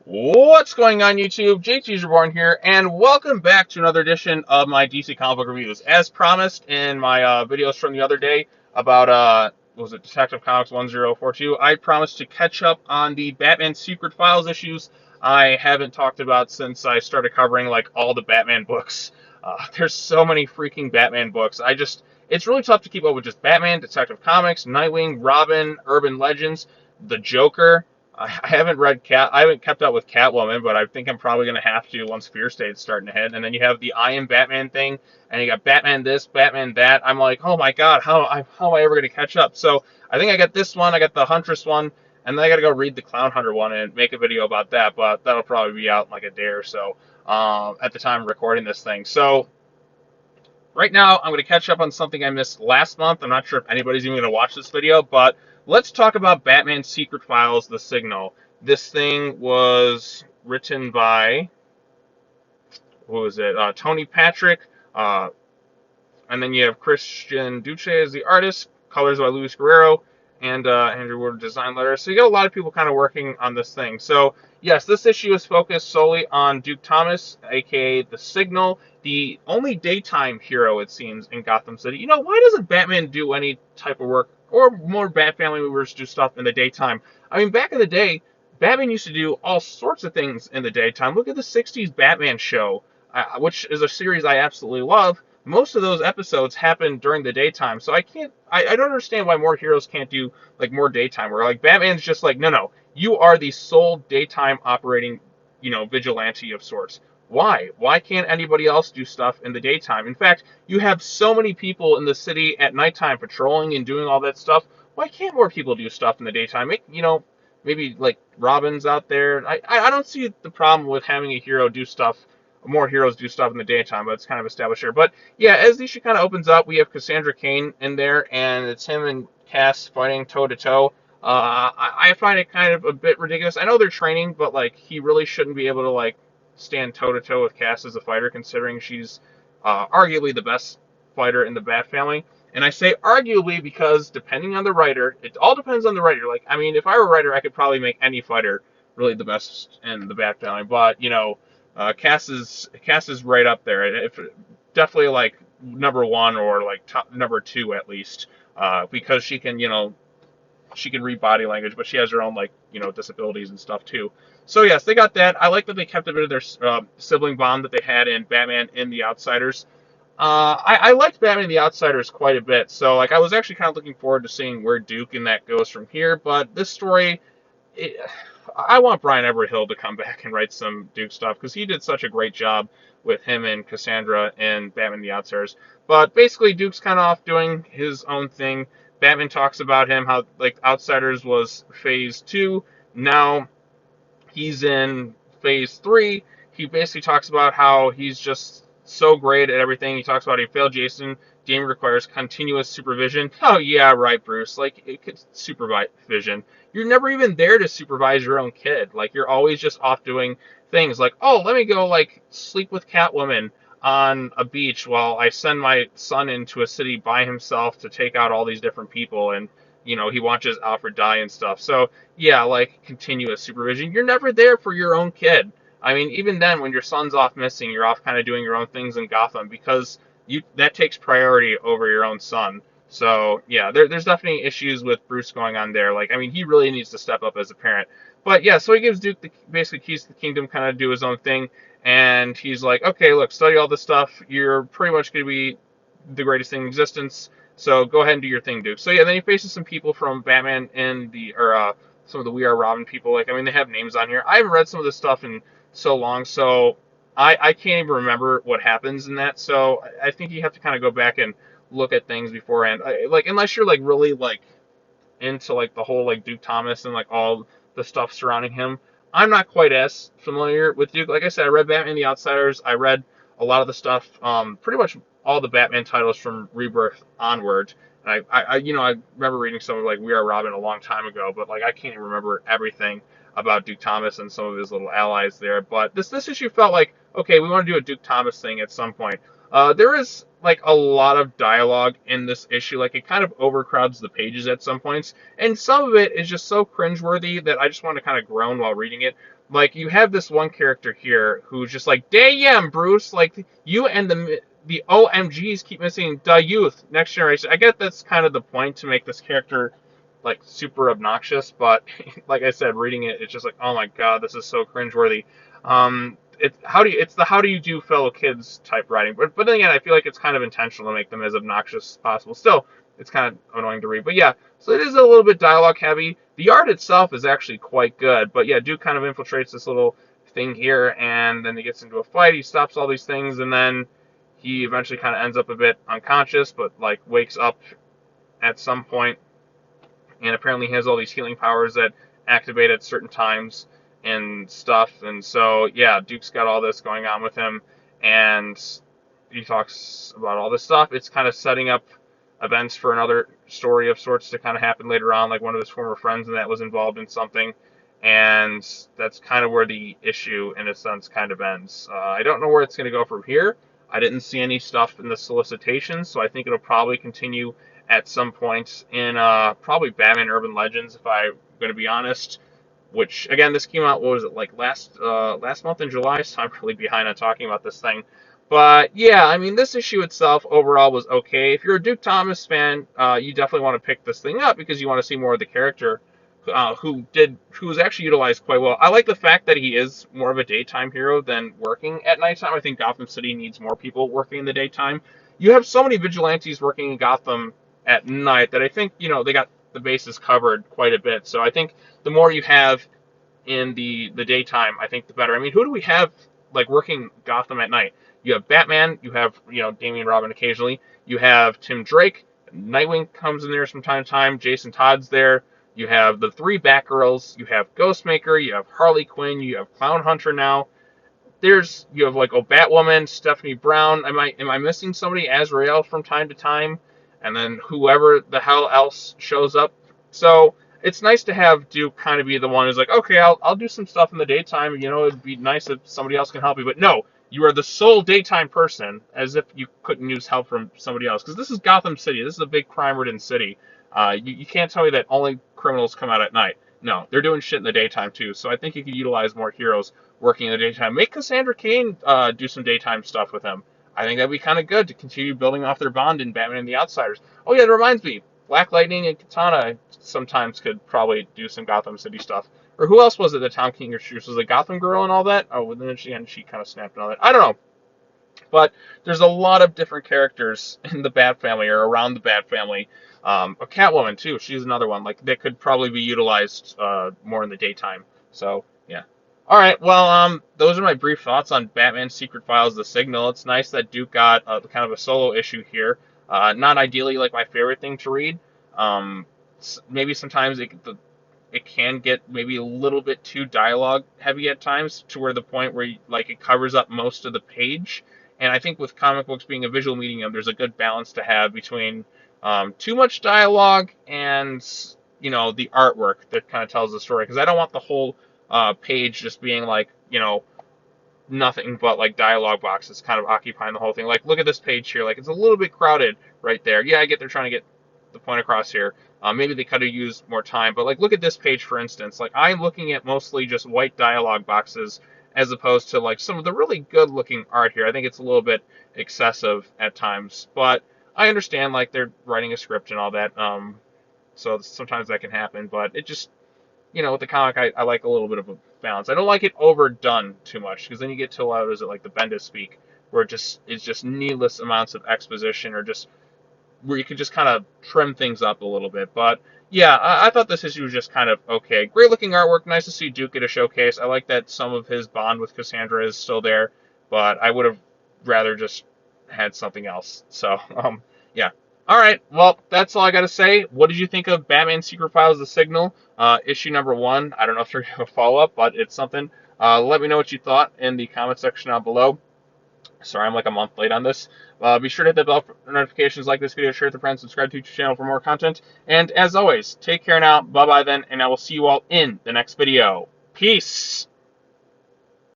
What's going on, YouTube? JT's Reborn here, and welcome back to another edition of my DC comic book reviews. As promised in my videos from the other day about, what was it, Detective Comics 1042, I promised to catch up on the Batman Secret Files issues I haven't talked about since I started covering, like, all the Batman books. There's so many freaking Batman books. It's really tough to keep up with just Batman, Detective Comics, Nightwing, Robin, Urban Legends, the Joker. I haven't read I haven't kept up with Catwoman, but I think I'm probably going to have to once Fear State's starting to hit. And then you have the I Am Batman thing, and you got Batman this, Batman that. I'm like, oh my god, how am I ever going to catch up? So I think I got this one, I got the Huntress one, and then I got to go read the Clown Hunter one and make a video about that. But that'll probably be out in like a day or so at the time of recording this thing. So right now, I'm going to catch up on something I missed last month. I'm not sure if anybody's even going to watch this video, but let's talk about Batman Secret Files, The Signal. This thing was written by, who was it? Tony Patrick, and then you have Christian Duce as the artist, colors by Luis Guerrero, and Andrew Wood design letters. So you got a lot of people kind of working on this thing. So yes, this issue is focused solely on Duke Thomas, aka the Signal, the only daytime hero it seems in Gotham City. You know, why doesn't Batman do any type of work, or more Bat Family members do stuff in the daytime? I mean, back in the day, Batman used to do all sorts of things in the daytime. Look at the '60s Batman show, which is a series I absolutely love. Most of those episodes happen during the daytime, so I don't understand why more heroes can't do like more daytime, where like Batman's just like, no, you are the sole daytime operating, vigilante of sorts. Why can't anybody else do stuff in the daytime? In fact, you have so many people in the city at nighttime patrolling and doing all that stuff. Why can't more people do stuff in the daytime? Maybe like Robin's out there. I don't see the problem with having a hero do stuff, more heroes do stuff in the daytime, but it's kind of established here. But yeah, as the issue kind of opens up, we have Cassandra Cain in there, and it's him and Cass fighting toe to toe. I find it kind of a bit ridiculous. I know they're training, but like he really shouldn't be able to like stand toe to toe with Cass as a fighter, considering she's arguably the best fighter in the Bat Family. And I say arguably because depending on the writer, it all depends on the writer. Like, I mean, if I were a writer, I could probably make any fighter really the best in the Bat Family. But Cass is right up there. If definitely like number one or like top number two at least, because she can read body language, but she has her own like disabilities and stuff too. So yes, they got that. I like that they kept a bit of their sibling bond that they had in Batman in The Outsiders. I liked Batman and the Outsiders quite a bit, so like I was actually kind of looking forward to seeing where Duke and that goes from here. But this story, it, I want Brian Everett Hill to come back and write some Duke stuff because he did such a great job with him and Cassandra and Batman and the Outsiders. But basically, Duke's kind of off doing his own thing. Batman talks about him how like Outsiders was phase 2. Now he's in phase 3. He basically talks about how he's just so great at everything. He talks about he failed Jason. Game requires continuous supervision. Oh yeah, right, Bruce. Like it could supervision. You're never even there to supervise your own kid. Like you're always just off doing things. Like, oh, let me go like sleep with Catwoman on a beach while I send my son into a city by himself to take out all these different people, and he watches Alfred die and stuff. So yeah, like continuous supervision. You're never there for your own kid. I mean, even then, when your son's off missing, you're off kind of doing your own things in Gotham because that takes priority over your own son. So yeah, there's definitely issues with Bruce going on there. Like, I mean, he really needs to step up as a parent. But yeah, so he gives Duke the basically keys to the kingdom, kind of do his own thing, and he's like, okay, look, study all this stuff. You're pretty much going to be the greatest thing in existence. So go ahead and do your thing, Duke. So yeah, then he faces some people from Batman and some of the We Are Robin people. Like, I mean, they have names on here. I haven't read some of this stuff in so long, so I can't even remember what happens in that. So I think you have to kind of go back and look at things beforehand. Like, unless you're like really like into like the whole like Duke Thomas and like all the stuff surrounding him. I'm not quite as familiar with Duke. Like I said, I read Batman the Outsiders. I read a lot of the stuff, pretty much all the Batman titles from Rebirth onward. And I remember reading some of like We Are Robin a long time ago, but like I can't even remember everything about Duke Thomas and some of his little allies there. But this issue felt like, okay, we want to do a Duke Thomas thing at some point. There is like a lot of dialogue in this issue. Like it kind of overcrowds the pages at some points, and some of it is just so cringeworthy that I just want to kind of groan while reading it. like you have this one character here who's just like, damn, Bruce, like you and the OMGs keep missing the youth, next generation. I get that's kind of the point to make this character like super obnoxious, but like I said, reading it, it's just like, oh my god, this is so cringeworthy. It's the how do you do fellow kids type writing, but then again, I feel like it's kind of intentional to make them as obnoxious as possible. Still, it's kind of annoying to read, but yeah, so it is a little bit dialogue heavy. The art itself is actually quite good, but yeah, Duke kind of infiltrates this little thing here, and then he gets into a fight. He stops all these things, and then he eventually kind of ends up a bit unconscious, but like wakes up at some point, and apparently he has all these healing powers that activate at certain times and stuff. And so yeah, Duke's got all this going on with him, and he talks about all this stuff. It's kind of setting up events for another story of sorts to kind of happen later on, like one of his former friends and that was involved in something, and that's kind of where the issue in a sense kind of ends. I don't know where it's going to go from here. I didn't see any stuff in the solicitations, so I think it'll probably continue at some point in probably Batman Urban Legends, if I'm going to be honest. Which again, this came out, what was it, like last month in July? So I'm really behind on talking about this thing. But yeah, I mean, this issue itself overall was okay. If you're a Duke Thomas fan, you definitely want to pick this thing up because you want to see more of the character, who was actually utilized quite well. I like the fact that he is more of a daytime hero than working at nighttime. I think Gotham City needs more people working in the daytime. You have so many vigilantes working in Gotham at night that I think, they got the bases covered quite a bit. So I think the more you have in the daytime, I think the better. I mean, who do we have like working Gotham at night? You have Batman, you have Damian Robin occasionally, you have Tim Drake, Nightwing comes in there from time to time, Jason Todd's there, you have the three Batgirls, you have Ghostmaker, you have Harley Quinn, you have Clown Hunter now. You have like Batwoman, Stephanie Brown. Am I missing somebody? Azrael from time to time, and then whoever the hell else shows up. So it's nice to have Duke kind of be the one who's like, okay, I'll do some stuff in the daytime. It'd be nice if somebody else can help you. But no, you are the sole daytime person, as if you couldn't use help from somebody else. Because this is Gotham City. This is a big crime-ridden city. You can't tell me that only criminals come out at night. No, they're doing shit in the daytime too. So I think you could utilize more heroes working in the daytime. Make Cassandra Cain do some daytime stuff with him. I think that'd be kind of good to continue building off their bond in Batman and the Outsiders. Oh yeah, that reminds me. Black Lightning and Katana sometimes could probably do some Gotham City stuff. Or who else was it that Tom King introduced? Was it Gotham Girl and all that? Oh, and then she kind of snapped and all that. I don't know. But there's a lot of different characters in the Bat family or around the Bat family. A Catwoman too. She's another one like that could probably be utilized more in the daytime. So yeah. All right. Well, those are my brief thoughts on Batman Secret Files: The Signal. It's nice that Duke got kind of a solo issue here. Not ideally like my favorite thing to read. Maybe sometimes it can get maybe a little bit too dialogue heavy at times to where the point where like it covers up most of the page. And I think with comic books being a visual medium, there's a good balance to have between too much dialogue and the artwork that kind of tells the story. Because I don't want the whole page just being like nothing but like dialogue boxes kind of occupying the whole thing. Like look at this page here. Like it's a little bit crowded right there. Yeah, I get they're trying to get the point across here. Maybe they could have used more time, but like look at this page for instance. Like I'm looking at mostly just white dialogue boxes as opposed to like some of the really good looking art here. I think it's a little bit excessive at times, but I understand like they're writing a script and all that. So sometimes that can happen, but it just with the comic I like a little bit of a balance. I don't like it overdone too much because then you get to a lot of is it like the Bendis speak where it's just needless amounts of exposition or just where you could just kind of trim things up a little bit. But yeah, I thought this issue was just kind of okay. Great looking artwork. Nice to see Duke get a showcase. I like that some of his bond with Cassandra is still there, but I would have rather just had something else. So, yeah. All right. Well, that's all I got to say. What did you think of Batman Secret Files: The Signal? Issue number 1. I don't know if they're going to follow up, but it's something. Let me know what you thought in the comment section down below. Sorry, I'm like a month late on this. Be sure to hit the bell for notifications, like this video, share it with friends, subscribe to the channel for more content. And as always, take care now. Bye-bye then, and I will see you all in the next video. Peace!